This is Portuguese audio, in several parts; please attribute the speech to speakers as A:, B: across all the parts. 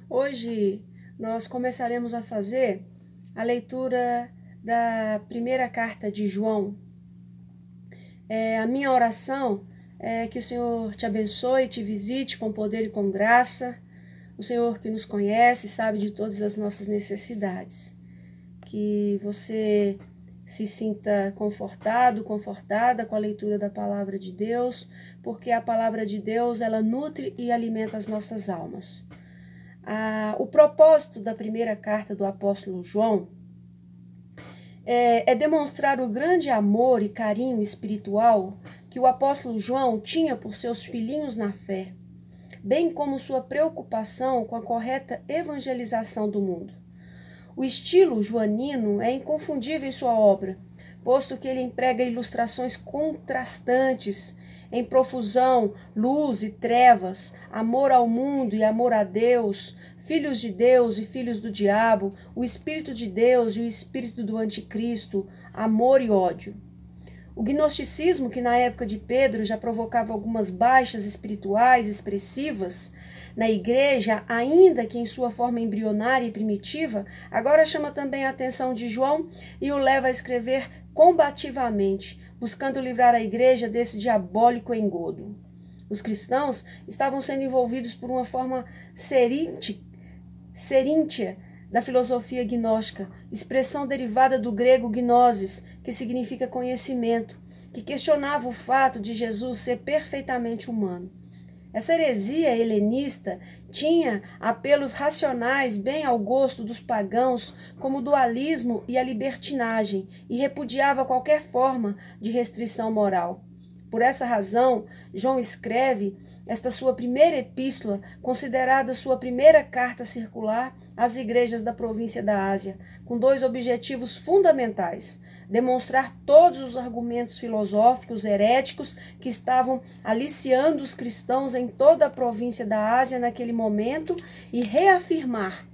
A: Hoje nós começaremos a fazer a leitura da primeira carta de João. A minha oração é que o Senhor te abençoe, te visite com poder e com graça. O Senhor que nos conhece, sabe de todas as nossas necessidades. Que você se sinta confortado, confortada com a leitura da palavra de Deus, porque a palavra de Deus, ela nutre e alimenta as nossas almas. O propósito da primeira carta do apóstolo João é demonstrar o grande amor e carinho espiritual que o apóstolo João tinha por seus filhinhos na fé, bem como sua preocupação com a correta evangelização do mundo. O estilo joanino é inconfundível em sua obra, posto que ele emprega ilustrações contrastantes em profusão, luz e trevas, amor ao mundo e amor a Deus, filhos de Deus e filhos do diabo, o Espírito de Deus e o Espírito do Anticristo, amor e ódio. O gnosticismo, que na época de Pedro já provocava algumas baixas espirituais expressivas na igreja, ainda que em sua forma embrionária e primitiva, agora chama também a atenção de João e o leva a escrever combativamente, buscando livrar a igreja desse diabólico engodo. Os cristãos estavam sendo envolvidos por uma forma seríntea da filosofia gnóstica, expressão derivada do grego gnosis, que significa conhecimento, que questionava o fato de Jesus ser perfeitamente humano. Essa heresia helenista tinha apelos racionais bem ao gosto dos pagãos, como o dualismo e a libertinagem, e repudiava qualquer forma de restrição moral. Por essa razão, João escreve esta sua primeira epístola, considerada sua primeira carta circular às igrejas da província da Ásia, com dois objetivos fundamentais: demonstrar todos os argumentos filosóficos heréticos que estavam aliciando os cristãos em toda a província da Ásia naquele momento e reafirmar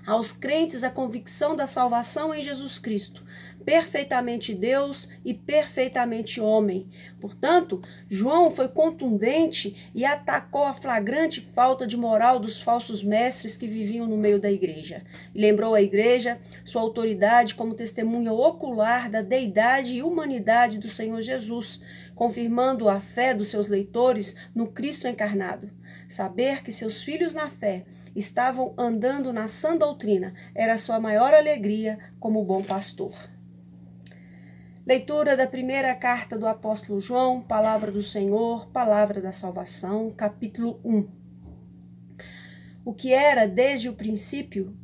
A: aos crentes a convicção da salvação em Jesus Cristo, perfeitamente Deus e perfeitamente homem. Portanto, João foi contundente e atacou a flagrante falta de moral dos falsos mestres que viviam no meio da igreja. E lembrou à igreja sua autoridade como testemunha ocular da deidade e humanidade do Senhor Jesus, confirmando a fé dos seus leitores no Cristo encarnado. Saber que seus filhos na fé estavam andando na sã doutrina era sua maior alegria como bom pastor. Leitura da primeira carta do apóstolo João, palavra do Senhor, palavra da salvação, capítulo 1. O que era desde o princípio,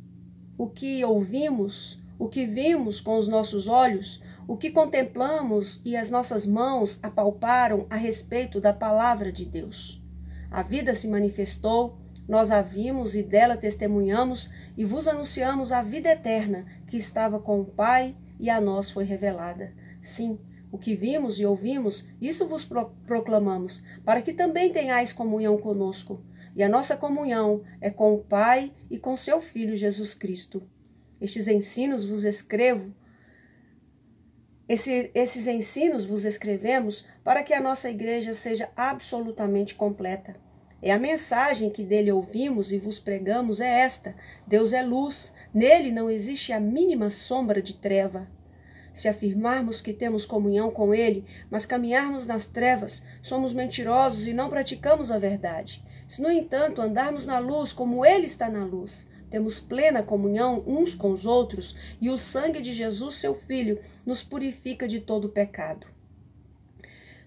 A: o que ouvimos, o que vimos com os nossos olhos, o que contemplamos e as nossas mãos apalparam a respeito da palavra de Deus. A vida se manifestou, nós a vimos e dela testemunhamos e vos anunciamos a vida eterna que estava com o Pai e a nós foi revelada. Sim, o que vimos e ouvimos, isso vos proclamamos, para que também tenhais comunhão conosco. E a nossa comunhão é com o Pai e com seu Filho Jesus Cristo. Esses ensinos vos escrevemos para que a nossa igreja seja absolutamente completa. E a mensagem que dele ouvimos e vos pregamos é esta: Deus é luz, nele não existe a mínima sombra de treva. Se afirmarmos que temos comunhão com ele, mas caminharmos nas trevas, somos mentirosos e não praticamos a verdade. Se, no entanto, andarmos na luz como ele está na luz, temos plena comunhão uns com os outros, e o sangue de Jesus, seu Filho, nos purifica de todo pecado.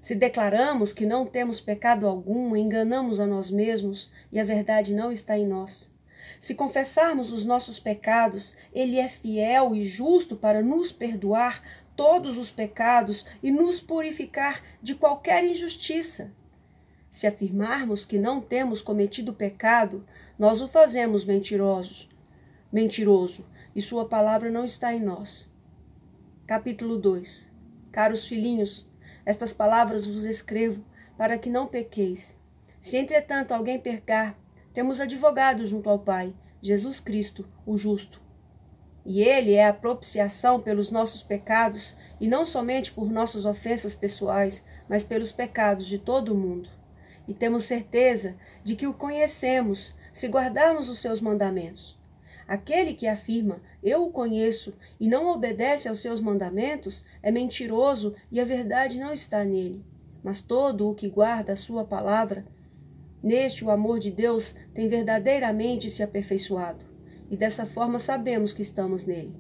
A: Se declaramos que não temos pecado algum, enganamos a nós mesmos e a verdade não está em nós. Se confessarmos os nossos pecados, ele é fiel e justo para nos perdoar todos os pecados e nos purificar de qualquer injustiça. Se afirmarmos que não temos cometido pecado, nós o fazemos mentiroso, e sua palavra não está em nós. Capítulo 2. Caros filhinhos, estas palavras vos escrevo para que não pequeis. Se, entretanto, alguém pecar, temos advogado junto ao Pai, Jesus Cristo, o justo. E ele é a propiciação pelos nossos pecados, e não somente por nossas ofensas pessoais, mas pelos pecados de todo o mundo. e temos certeza de que o conhecemos se guardarmos os seus mandamentos. Aquele que afirma, eu o conheço, e não obedece aos seus mandamentos, é mentiroso e a verdade não está nele. Mas todo o que guarda a sua palavra, neste o amor de Deus tem verdadeiramente se aperfeiçoado, e dessa forma sabemos que estamos nele.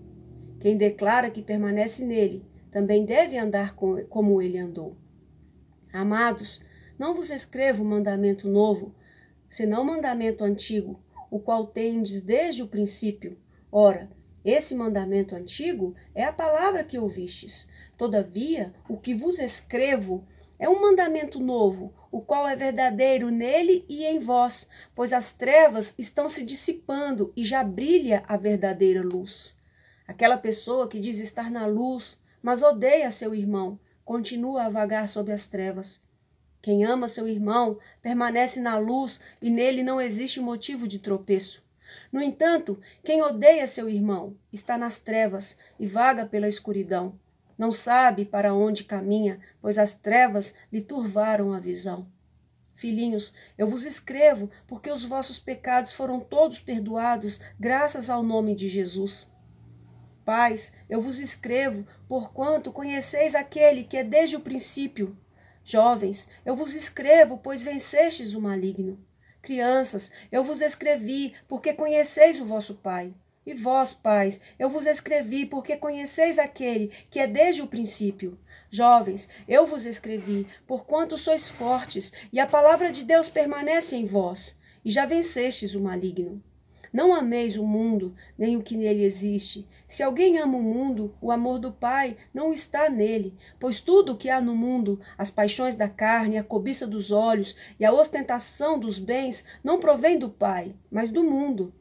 A: Quem declara que permanece nele, também deve andar como ele andou. Amados, não vos escrevo mandamento novo, senão mandamento antigo, o qual tendes desde o princípio. Ora, esse mandamento antigo é a palavra que ouvistes. Todavia, o que vos escrevo é um mandamento novo, o qual é verdadeiro nele e em vós, pois as trevas estão se dissipando e já brilha a verdadeira luz. Aquela pessoa que diz estar na luz, mas odeia seu irmão, continua a vagar sob as trevas. Quem ama seu irmão permanece na luz e nele não existe motivo de tropeço. No entanto, quem odeia seu irmão está nas trevas e vaga pela escuridão. Não sabe para onde caminha, pois as trevas lhe turvaram a visão. Filhinhos, eu vos escrevo porque os vossos pecados foram todos perdoados graças ao nome de Jesus. Pais, eu vos escrevo porquanto conheceis aquele que é desde o princípio. Jovens, eu vos escrevo, pois vencestes o maligno. Crianças, eu vos escrevi, porque conheceis o vosso Pai. E vós, pais, eu vos escrevi, porque conheceis aquele que é desde o princípio. Jovens, eu vos escrevi, porquanto sois fortes, e a palavra de Deus permanece em vós, e já vencestes o maligno. Não ameis o mundo, nem o que nele existe. Se alguém ama o mundo, o amor do Pai não está nele, pois tudo o que há no mundo, as paixões da carne, a cobiça dos olhos e a ostentação dos bens, não provém do Pai, mas do mundo.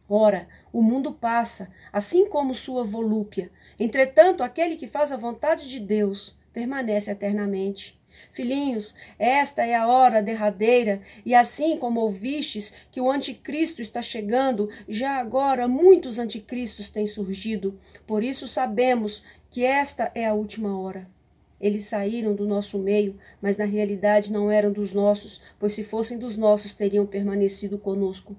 A: Ora, o mundo passa, assim como sua volúpia. Entretanto, aquele que faz a vontade de Deus permanece eternamente. Filhinhos, esta é a hora derradeira, e assim como ouvistes que o anticristo está chegando, já agora muitos anticristos têm surgido. Por isso sabemos que esta é a última hora. Eles saíram do nosso meio, mas na realidade não eram dos nossos, pois se fossem dos nossos teriam permanecido conosco.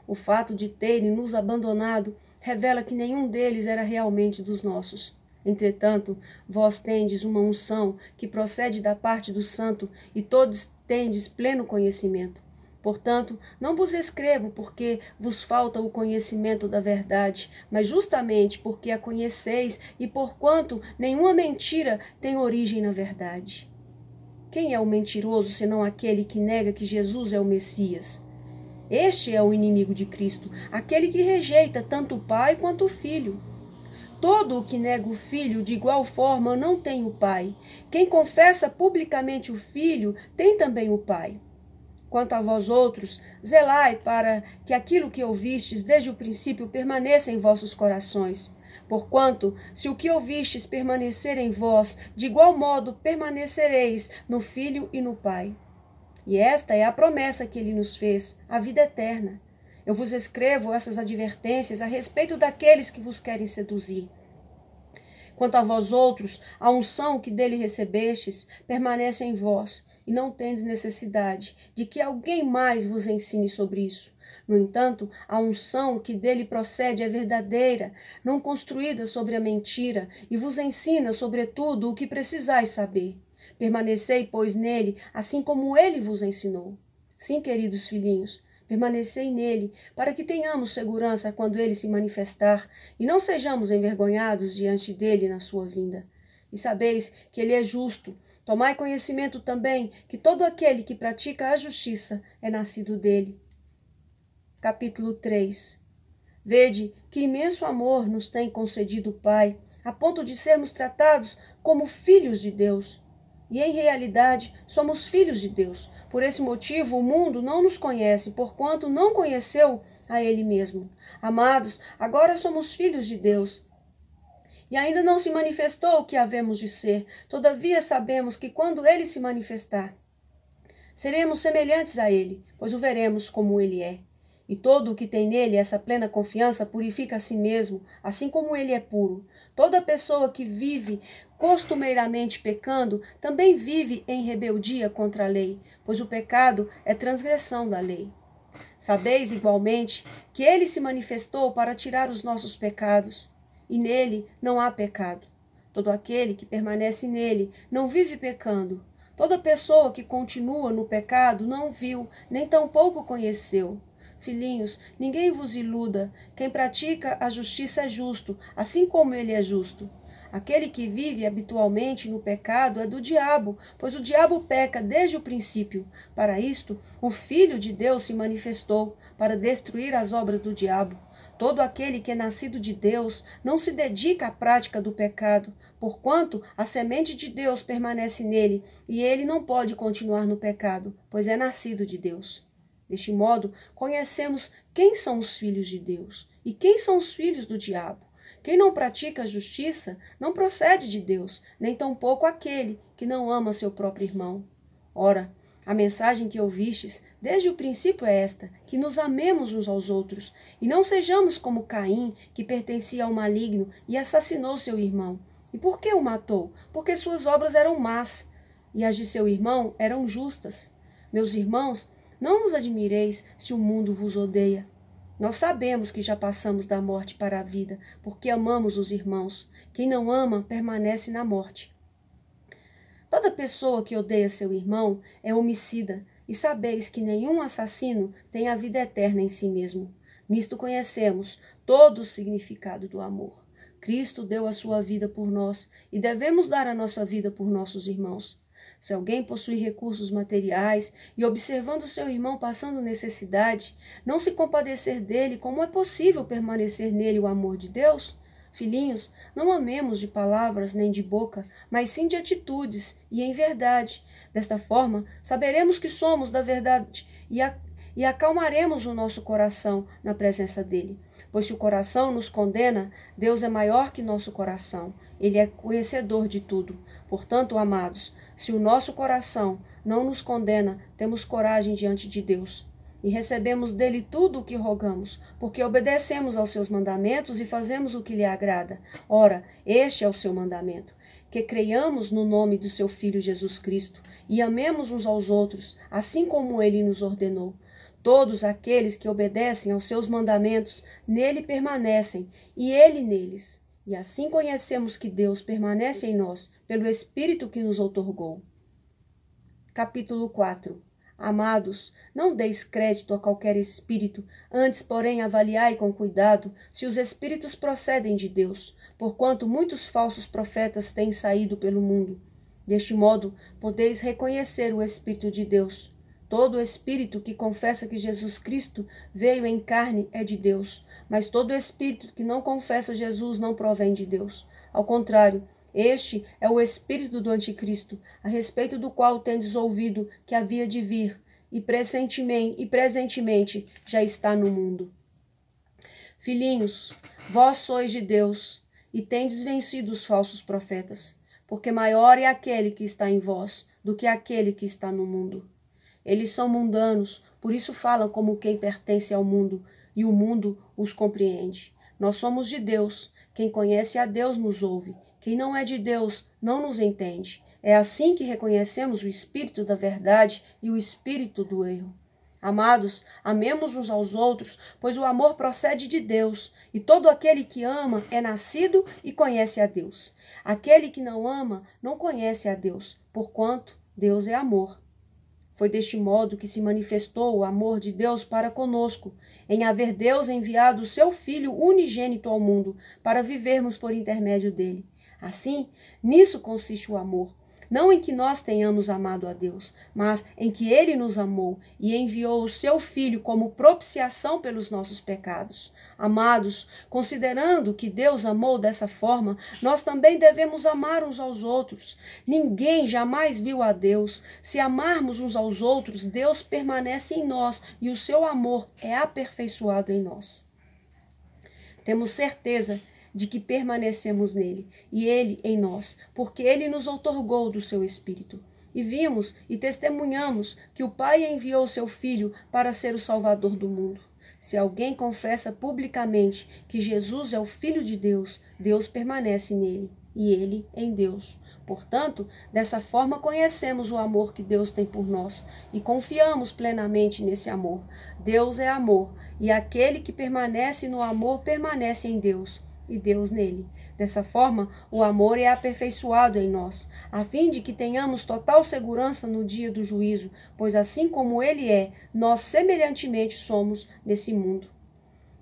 A: O fato de terem nos abandonado revela que nenhum deles era realmente dos nossos. Entretanto, vós tendes uma unção que procede da parte do Santo, e todos tendes pleno conhecimento. Portanto, não vos escrevo porque vos falta o conhecimento da verdade, mas justamente porque a conheceis e porquanto nenhuma mentira tem origem na verdade. Quem é o mentiroso senão aquele que nega que Jesus é o Messias? Este é o inimigo de Cristo, aquele que rejeita tanto o Pai quanto o Filho. Todo o que nega o Filho, de igual forma, não tem o Pai. Quem confessa publicamente o Filho, tem também o Pai. Quanto a vós outros, zelai para que aquilo que ouvistes desde o princípio permaneça em vossos corações. Porquanto, se o que ouvistes permanecer em vós, de igual modo permanecereis no Filho e no Pai. E esta é a promessa que ele nos fez, a vida eterna. Eu vos escrevo essas advertências a respeito daqueles que vos querem seduzir. Quanto a vós outros, a unção que dele recebestes permanece em vós, e não tendes necessidade de que alguém mais vos ensine sobre isso. No entanto, a unção que dele procede é verdadeira, não construída sobre a mentira, e vos ensina, sobretudo, o que precisais saber. Permanecei, pois, nele, assim como ele vos ensinou. Sim, queridos filhinhos, permanecei nele, para que tenhamos segurança quando ele se manifestar, e não sejamos envergonhados diante dele na sua vinda. E sabeis que ele é justo. Tomai conhecimento também que todo aquele que pratica a justiça é nascido dele. Capítulo 3. Vede que imenso amor nos tem concedido o Pai, a ponto de sermos tratados como filhos de Deus. E, em realidade, somos filhos de Deus. Por esse motivo, o mundo não nos conhece, porquanto não conheceu a Ele mesmo. Amados, agora somos filhos de Deus. E ainda não se manifestou o que havemos de ser. Todavia sabemos que quando Ele se manifestar, seremos semelhantes a Ele, pois o veremos como Ele é. E todo o que tem nele essa plena confiança purifica a si mesmo, assim como ele é puro. Toda pessoa que vive costumeiramente pecando também vive em rebeldia contra a lei, pois o pecado é transgressão da lei. Sabeis igualmente que ele se manifestou para tirar os nossos pecados, e nele não há pecado. Todo aquele que permanece nele não vive pecando. Toda pessoa que continua no pecado não viu, nem tampouco conheceu. Filhinhos, ninguém vos iluda. Quem pratica a justiça é justo, assim como ele é justo. Aquele que vive habitualmente no pecado é do diabo, pois o diabo peca desde o princípio. Para isto, o Filho de Deus se manifestou, para destruir as obras do diabo. Todo aquele que é nascido de Deus não se dedica à prática do pecado, porquanto a semente de Deus permanece nele, e ele não pode continuar no pecado, pois é nascido de Deus. Deste modo, conhecemos quem são os filhos de Deus e quem são os filhos do diabo. Quem não pratica a justiça não procede de Deus, nem tampouco aquele que não ama seu próprio irmão. Ora, a mensagem que ouvistes desde o princípio é esta, que nos amemos uns aos outros, e não sejamos como Caim, que pertencia ao maligno e assassinou seu irmão. E por que o matou? Porque suas obras eram más, e as de seu irmão eram justas. Meus irmãos, não vos admireis se o mundo vos odeia. Nós sabemos que já passamos da morte para a vida, porque amamos os irmãos. Quem não ama permanece na morte. Toda pessoa que odeia seu irmão é homicida, e sabeis que nenhum assassino tem a vida eterna em si mesmo. Nisto conhecemos todo o significado do amor. Cristo deu a sua vida por nós, e devemos dar a nossa vida por nossos irmãos. Se alguém possui recursos materiais e, observando seu irmão passando necessidade, não se compadecer dele, como é possível permanecer nele o amor de Deus? Filhinhos, não amemos de palavras nem de boca, mas sim de atitudes e em verdade. Desta forma, saberemos que somos da verdade e acalmaremos o nosso coração na presença dele. Pois se o coração nos condena, Deus é maior que nosso coração. Ele é conhecedor de tudo. Portanto, amados, se o nosso coração não nos condena, temos coragem diante de Deus. E recebemos dele tudo o que rogamos, porque obedecemos aos seus mandamentos e fazemos o que lhe agrada. Ora, este é o seu mandamento, que creiamos no nome do seu Filho Jesus Cristo e amemos uns aos outros, assim como ele nos ordenou. Todos aqueles que obedecem aos seus mandamentos nele permanecem, e ele neles. E assim conhecemos que Deus permanece em nós, pelo Espírito que nos outorgou. Capítulo 4. Amados, não deis crédito a qualquer espírito, antes, porém, avaliai com cuidado se os espíritos procedem de Deus, porquanto muitos falsos profetas têm saído pelo mundo. Deste modo, podeis reconhecer o Espírito de Deus. Todo espírito que confessa que Jesus Cristo veio em carne é de Deus, mas todo espírito que não confessa Jesus não provém de Deus. Ao contrário, este é o espírito do anticristo, a respeito do qual tendes ouvido que havia de vir, e presentemente já está no mundo. Filhinhos, vós sois de Deus, e tendes vencido os falsos profetas, porque maior é aquele que está em vós do que aquele que está no mundo. Eles são mundanos, por isso falam como quem pertence ao mundo, e o mundo os compreende. Nós somos de Deus, quem conhece a Deus nos ouve, quem não é de Deus não nos entende. É assim que reconhecemos o espírito da verdade e o espírito do erro. Amados, amemos uns aos outros, pois o amor procede de Deus, e todo aquele que ama é nascido e conhece a Deus. Aquele que não ama não conhece a Deus, porquanto Deus é amor. Foi deste modo que se manifestou o amor de Deus para conosco, em haver Deus enviado o seu Filho unigênito ao mundo, para vivermos por intermédio dele. Assim, nisso consiste o amor, não em que nós tenhamos amado a Deus, mas em que ele nos amou e enviou o seu Filho como propiciação pelos nossos pecados. Amados, considerando que Deus amou dessa forma, nós também devemos amar uns aos outros. Ninguém jamais viu a Deus. Se amarmos uns aos outros, Deus permanece em nós e o seu amor é aperfeiçoado em nós. Temos certeza de que permanecemos nele, e ele em nós, porque ele nos outorgou do seu Espírito. E vimos e testemunhamos que o Pai enviou seu Filho para ser o Salvador do mundo. Se alguém confessa publicamente que Jesus é o Filho de Deus, Deus permanece nele e ele em Deus. Portanto, dessa forma conhecemos o amor que Deus tem por nós e confiamos plenamente nesse amor. Deus é amor, e aquele que permanece no amor permanece em Deus, e Deus nele. Dessa forma, o amor é aperfeiçoado em nós, a fim de que tenhamos total segurança no dia do juízo, pois assim como ele é, nós semelhantemente somos nesse mundo.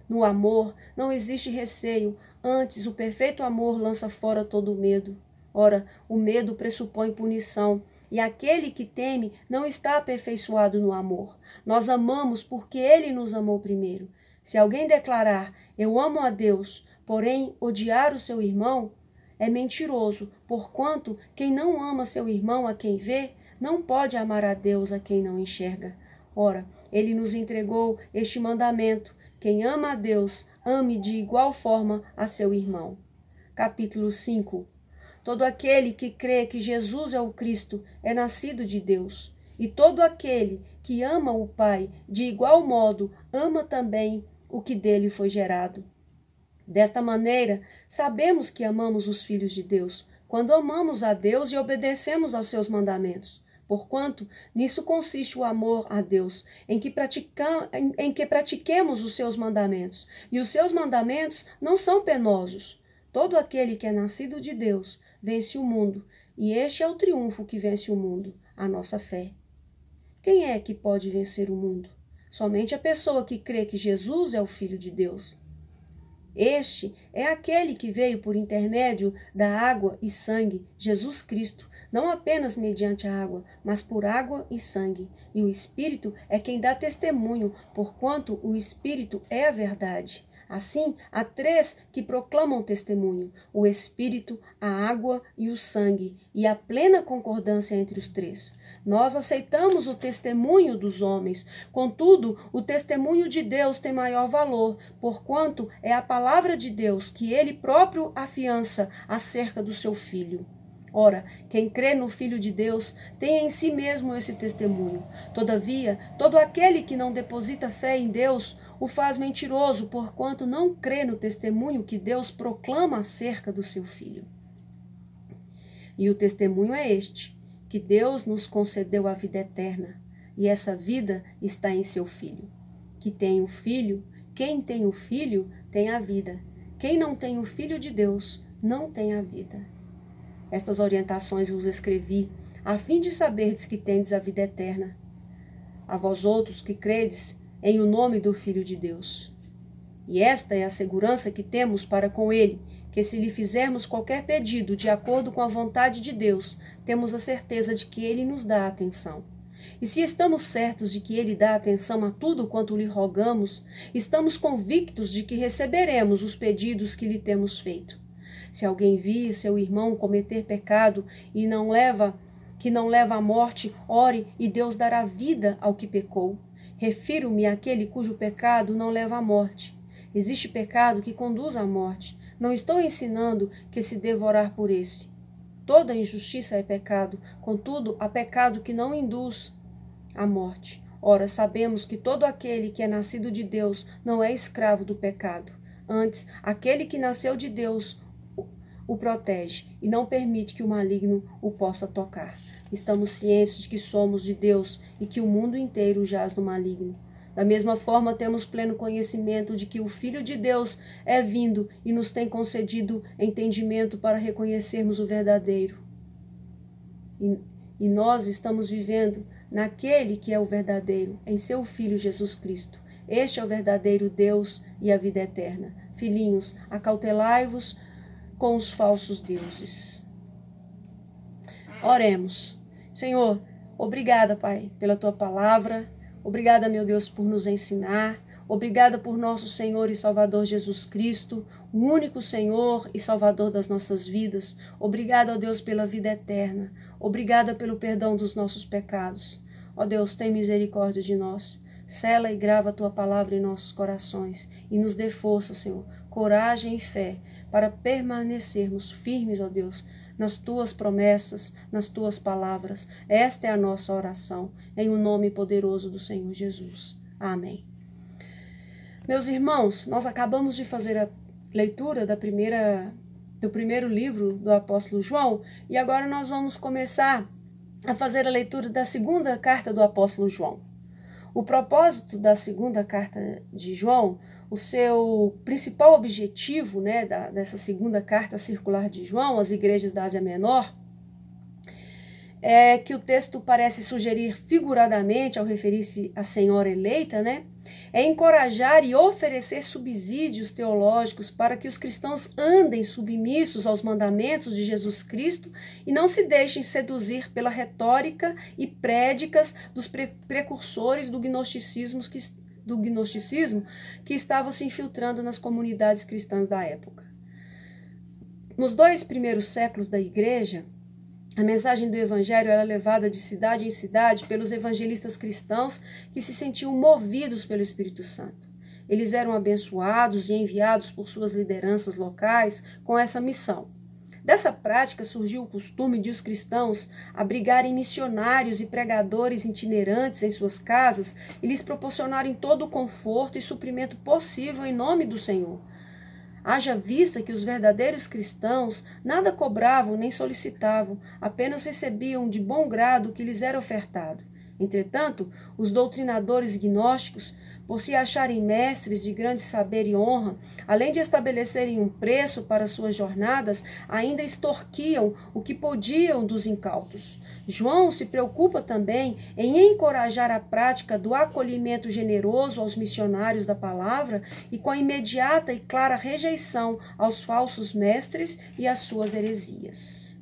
A: No amor não existe receio, antes o perfeito amor lança fora todo o medo. Ora, o medo pressupõe punição, e aquele que teme não está aperfeiçoado no amor. Nós amamos porque ele nos amou primeiro. Se alguém declarar, eu amo a Deus, porém odiar o seu irmão, é mentiroso, porquanto quem não ama seu irmão a quem vê, não pode amar a Deus a quem não enxerga. Ora, ele nos entregou este mandamento: quem ama a Deus, ame de igual forma a seu irmão. Capítulo 5. Todo aquele que crê que Jesus é o Cristo é nascido de Deus, e todo aquele que ama o Pai, de igual modo, ama também o que dele foi gerado. Desta maneira, sabemos que amamos os filhos de Deus, quando amamos a Deus e obedecemos aos seus mandamentos. Porquanto, nisso consiste o amor a Deus, em que pratiquemos os seus mandamentos. E os seus mandamentos não são penosos. Todo aquele que é nascido de Deus vence o mundo, e este é o triunfo que vence o mundo, a nossa fé. Quem é que pode vencer o mundo? Somente a pessoa que crê que Jesus é o Filho de Deus. Este é aquele que veio por intermédio da água e sangue, Jesus Cristo, não apenas mediante a água, mas por água e sangue. E o Espírito é quem dá testemunho, porquanto o Espírito é a verdade. Assim, há três que proclamam testemunho: o Espírito, a água e o sangue, e há plena concordância entre os três. Nós aceitamos o testemunho dos homens, contudo, o testemunho de Deus tem maior valor, porquanto é a palavra de Deus que ele próprio afiança acerca do seu Filho. Ora, quem crê no Filho de Deus tem em si mesmo esse testemunho. Todavia, todo aquele que não deposita fé em Deus o faz mentiroso, porquanto não crê no testemunho que Deus proclama acerca do seu Filho. E o testemunho é este: que Deus nos concedeu a vida eterna, e essa vida está em seu Filho. Que tem o Filho, quem tem o Filho tem a vida. Quem não tem o Filho de Deus não tem a vida. Estas orientações vos escrevi, a fim de saberdes que tendes a vida eterna. A vós outros que credes em o nome do Filho de Deus. E esta é a segurança que temos para com ele, que se lhe fizermos qualquer pedido de acordo com a vontade de Deus, temos a certeza de que ele nos dá atenção. E se estamos certos de que ele dá atenção a tudo quanto lhe rogamos, estamos convictos de que receberemos os pedidos que lhe temos feito. Se alguém vir seu irmão cometer pecado que não leva à morte, ore e Deus dará vida ao que pecou. Refiro-me àquele cujo pecado não leva à morte. Existe pecado que conduz à morte. Não estou ensinando que se deva orar por esse. Toda injustiça é pecado, contudo, há pecado que não induz à morte. Ora, sabemos que todo aquele que é nascido de Deus não é escravo do pecado. Antes, aquele que nasceu de Deus o protege e não permite que o maligno o possa tocar. Estamos cientes de que somos de Deus e que o mundo inteiro jaz no maligno. Da mesma forma, temos pleno conhecimento de que o Filho de Deus é vindo e nos tem concedido entendimento para reconhecermos o verdadeiro. E nós estamos vivendo naquele que é o verdadeiro, em seu Filho Jesus Cristo. Este é o verdadeiro Deus e a vida eterna. Filhinhos, acautelai-vos com os falsos deuses. Oremos. Senhor, obrigada, Pai, pela tua palavra. Obrigada, meu Deus, por nos ensinar. Obrigada por nosso Senhor e Salvador Jesus Cristo, o único Senhor e Salvador das nossas vidas. Obrigada, ó Deus, pela vida eterna. Obrigada pelo perdão dos nossos pecados. Ó Deus, tem misericórdia de nós. Sela e grava a tua palavra em nossos corações e nos dê força, Senhor, coragem e fé para permanecermos firmes, ó Deus, nas tuas promessas, nas tuas palavras. Esta é a nossa oração, em o nome poderoso do Senhor Jesus. Amém. Meus irmãos, nós acabamos de fazer a leitura do primeiro livro do apóstolo João e agora nós vamos começar a fazer a leitura da segunda carta do apóstolo João. O propósito da segunda carta de João, o seu principal objetivo, dessa segunda carta circular de João às igrejas da Ásia Menor, é que o texto parece sugerir figuradamente ao referir-se à senhora eleita, é encorajar e oferecer subsídios teológicos para que os cristãos andem submissos aos mandamentos de Jesus Cristo e não se deixem seduzir pela retórica e prédicas dos precursores do gnosticismo que estavam se infiltrando nas comunidades cristãs da época. Nos 2 primeiros séculos da igreja, a mensagem do evangelho era levada de cidade em cidade pelos evangelistas cristãos que se sentiam movidos pelo Espírito Santo. Eles eram abençoados e enviados por suas lideranças locais com essa missão. Dessa prática surgiu o costume de os cristãos abrigarem missionários e pregadores itinerantes em suas casas e lhes proporcionarem todo o conforto e suprimento possível em nome do Senhor. Haja vista que os verdadeiros cristãos nada cobravam nem solicitavam, apenas recebiam de bom grado o que lhes era ofertado. Entretanto, os doutrinadores gnósticos, por se acharem mestres de grande saber e honra, além de estabelecerem um preço para suas jornadas, ainda extorquiam o que podiam dos incautos. João se preocupa também em encorajar a prática do acolhimento generoso aos missionários da palavra e com a imediata e clara rejeição aos falsos mestres e às suas heresias.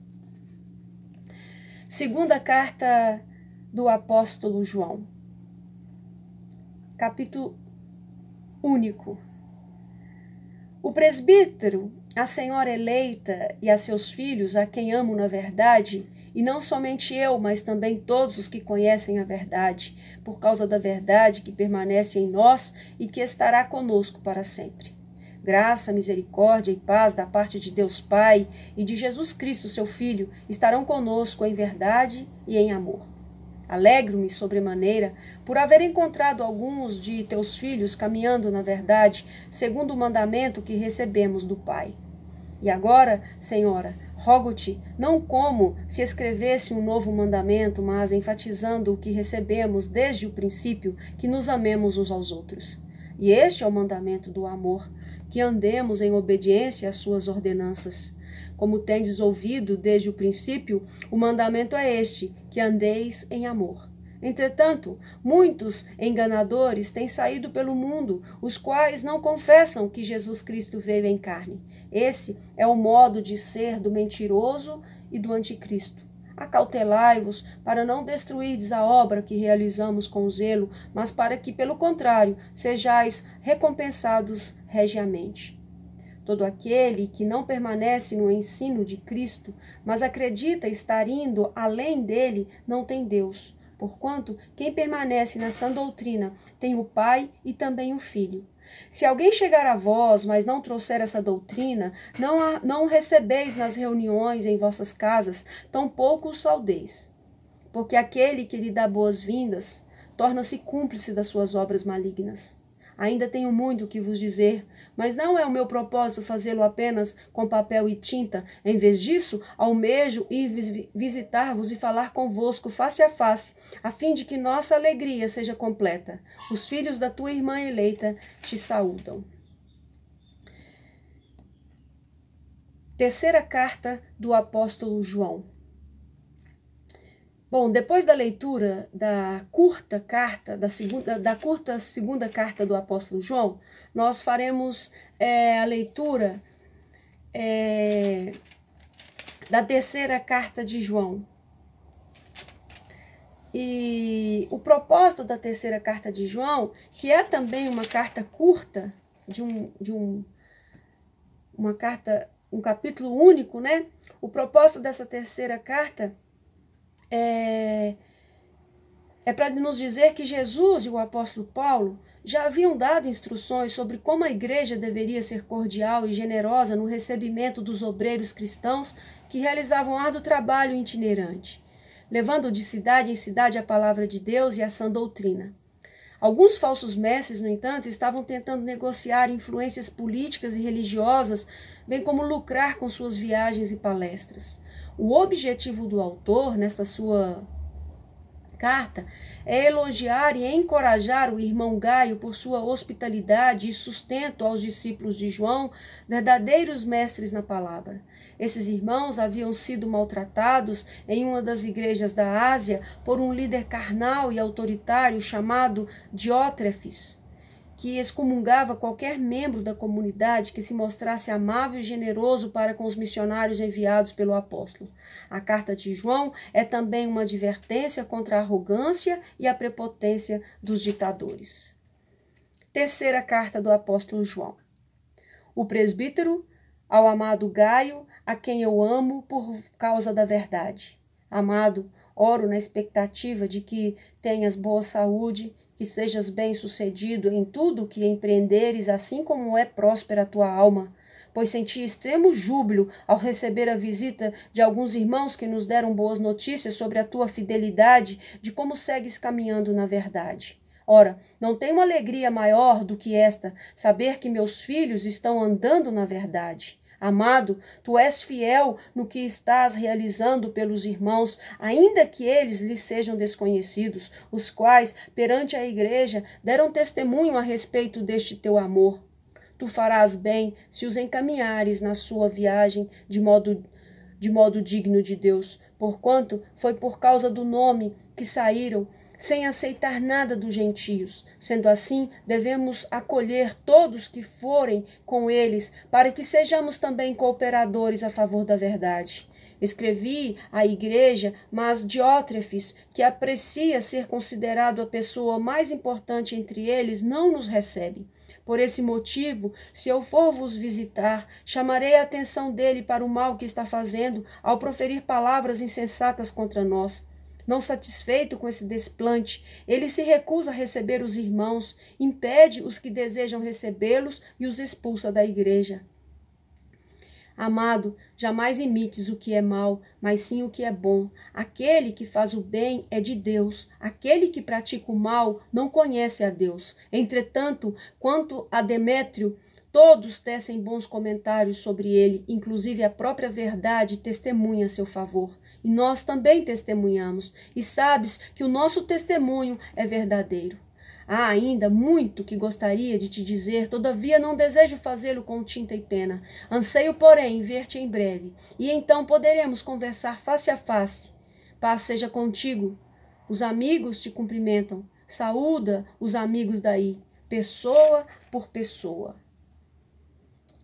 A: Segunda carta do apóstolo João. Capítulo único. O presbítero, a senhora eleita e a seus filhos, a quem amo na verdade, e não somente eu, mas também todos os que conhecem a verdade, por causa da verdade que permanece em nós e que estará conosco para sempre. Graça, misericórdia e paz da parte de Deus Pai e de Jesus Cristo, seu Filho, estarão conosco em verdade e em amor. Alegro-me sobremaneira por haver encontrado alguns de teus filhos caminhando na verdade, segundo o mandamento que recebemos do Pai. E agora, Senhora, rogo-te, não como se escrevesse um novo mandamento, mas enfatizando o que recebemos desde o princípio, que nos amemos uns aos outros. E este é o mandamento do amor, que andemos em obediência às suas ordenanças. Como tendes ouvido desde o princípio, o mandamento é este, que andeis em amor. Entretanto, muitos enganadores têm saído pelo mundo, os quais não confessam que Jesus Cristo veio em carne. Esse é o modo de ser do mentiroso e do anticristo. Acautelai-vos para não destruirdes a obra que realizamos com zelo, mas para que, pelo contrário, sejais recompensados regiamente. Todo aquele que não permanece no ensino de Cristo, mas acredita estar indo além dele, não tem Deus. Porquanto, quem permanece na sã doutrina tem o Pai e também o Filho. Se alguém chegar a vós, mas não trouxer essa doutrina, não recebeis nas reuniões em vossas casas, tampouco o saudeis. Porque aquele que lhe dá boas-vindas, torna-se cúmplice das suas obras malignas. Ainda tenho muito o que vos dizer, mas não é o meu propósito fazê-lo apenas com papel e tinta. Em vez disso, almejo ir visitar-vos e falar convosco face a face, a fim de que nossa alegria seja completa. Os filhos da tua irmã eleita te saúdam. Terceira carta do apóstolo João. Bom, depois da leitura da curta segunda carta do apóstolo João, nós faremos a leitura da terceira carta de João. E o propósito da terceira carta de João, que é também uma carta curta, um capítulo único, O propósito dessa terceira carta é para nos dizer que Jesus e o apóstolo Paulo já haviam dado instruções sobre como a igreja deveria ser cordial e generosa no recebimento dos obreiros cristãos que realizavam árduo trabalho itinerante, levando de cidade em cidade a palavra de Deus e a sã doutrina. Alguns falsos mestres, no entanto, estavam tentando negociar influências políticas e religiosas, bem como lucrar com suas viagens e palestras. O objetivo do autor, nesta sua carta, é elogiar e encorajar o irmão Gaio por sua hospitalidade e sustento aos discípulos de João, verdadeiros mestres na palavra. Esses irmãos haviam sido maltratados em uma das igrejas da Ásia por um líder carnal e autoritário chamado Diótrefes, que excomungava qualquer membro da comunidade que se mostrasse amável e generoso para com os missionários enviados pelo apóstolo. A carta de João é também uma advertência contra a arrogância e a prepotência dos ditadores. Terceira carta do apóstolo João. O presbítero ao amado Gaio, a quem eu amo por causa da verdade. Amado, oro na expectativa de que tenhas boa saúde, que sejas bem-sucedido em tudo o que empreenderes, assim como é próspera a tua alma, pois senti extremo júbilo ao receber a visita de alguns irmãos que nos deram boas notícias sobre a tua fidelidade, de como segues caminhando na verdade. Ora, não tenho alegria maior do que esta, saber que meus filhos estão andando na verdade. Amado, tu és fiel no que estás realizando pelos irmãos, ainda que eles lhes sejam desconhecidos, os quais, perante a igreja, deram testemunho a respeito deste teu amor. Tu farás bem se os encaminhares na sua viagem de modo digno de Deus, porquanto foi por causa do nome que saíram, sem aceitar nada dos gentios. Sendo assim, devemos acolher todos que forem com eles, para que sejamos também cooperadores a favor da verdade. Escrevi à igreja, mas Diótrefes, que aprecia ser considerado a pessoa mais importante entre eles, não nos recebe. Por esse motivo, se eu for vos visitar, chamarei a atenção dele para o mal que está fazendo ao proferir palavras insensatas contra nós. Não satisfeito com esse desplante, ele se recusa a receber os irmãos, impede os que desejam recebê-los e os expulsa da igreja. Amado, jamais imites o que é mal, mas sim o que é bom. Aquele que faz o bem é de Deus. Aquele que pratica o mal não conhece a Deus. Entretanto, quanto a Demétrio, todos tecem bons comentários sobre ele, inclusive a própria verdade testemunha a seu favor. E nós também testemunhamos, e sabes que o nosso testemunho é verdadeiro. Há ainda muito que gostaria de te dizer, todavia não desejo fazê-lo com tinta e pena. Anseio, porém, ver-te em breve, e então poderemos conversar face a face. Paz seja contigo. Os amigos te cumprimentam. Saúda os amigos daí, pessoa por pessoa.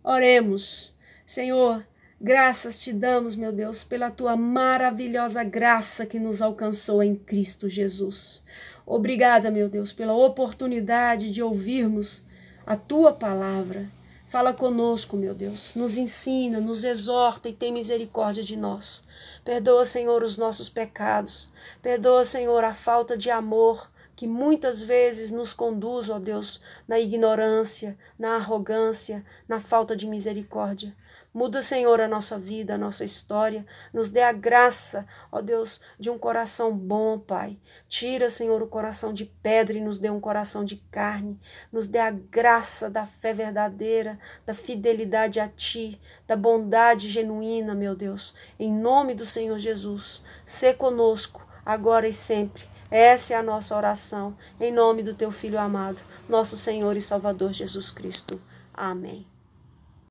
A: Oremos. Senhor, graças te damos, meu Deus, pela tua maravilhosa graça que nos alcançou em Cristo Jesus. Obrigada, meu Deus, pela oportunidade de ouvirmos a tua palavra. Fala conosco, meu Deus, nos ensina, nos exorta e tem misericórdia de nós. Perdoa, Senhor, os nossos pecados. Perdoa, Senhor, a falta de amor que muitas vezes nos conduz, ó Deus, na ignorância, na arrogância, na falta de misericórdia. Muda, Senhor, a nossa vida, a nossa história. Nos dê a graça, ó Deus, de um coração bom, Pai. Tira, Senhor, o coração de pedra e nos dê um coração de carne. Nos dê a graça da fé verdadeira, da fidelidade a Ti, da bondade genuína, meu Deus. Em nome do Senhor Jesus, sê conosco, agora e sempre. Essa é a nossa oração, em nome do Teu Filho amado, nosso Senhor e Salvador Jesus Cristo. Amém.